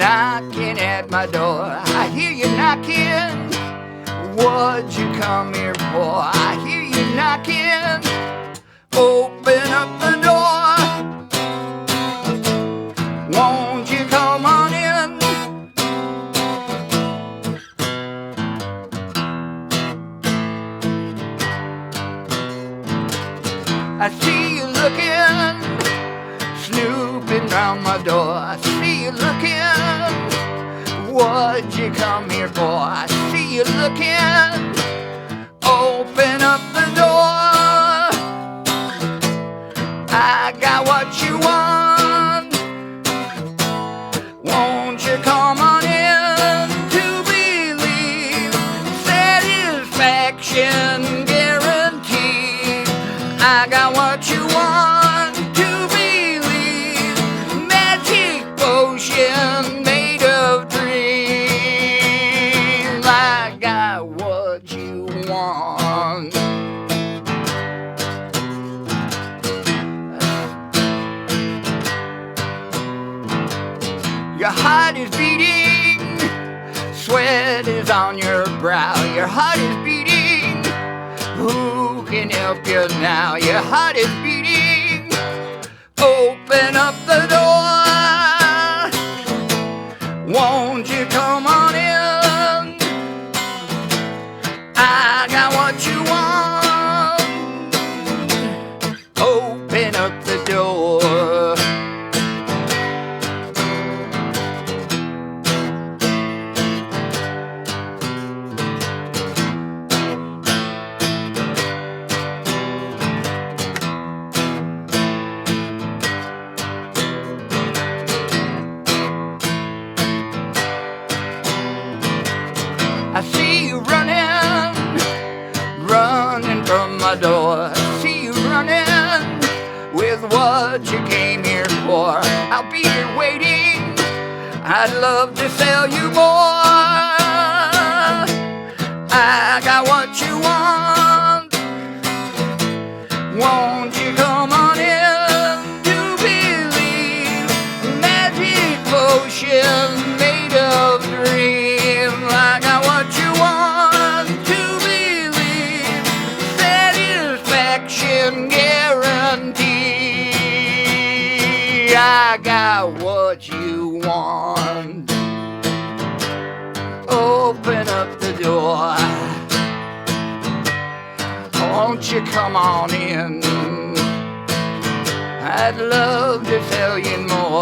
knocking at my door. I hear you knocking. What'd you come here for? I hear you knocking. Open up the door. Won't you come on in? I see you looking, snooping round my door. I see you looking. What'd you come here for? I see you looking. Open up the door. I got what you want. Won't you come on in? To believe, satisfaction guaranteed. I got what you want. To believe, magic potion made of dreams. I got what you want. Your heart is beating, sweat is on your brow. Your heart is beating, who can help you now? Your heart is beating, open up the door. Won't you come on in? I got what you want. Open up the door. I see you running, running from my door. I see you running with what you came here for. I'll be here waiting. I'd love to sell you more. I got what you want. Won't you come on in? To believe, magic potion made of dreams. I got what you want. To believe, satisfaction guarantee. I got what you want. Open up the door. Won't you come on in? I'd love to tell you more.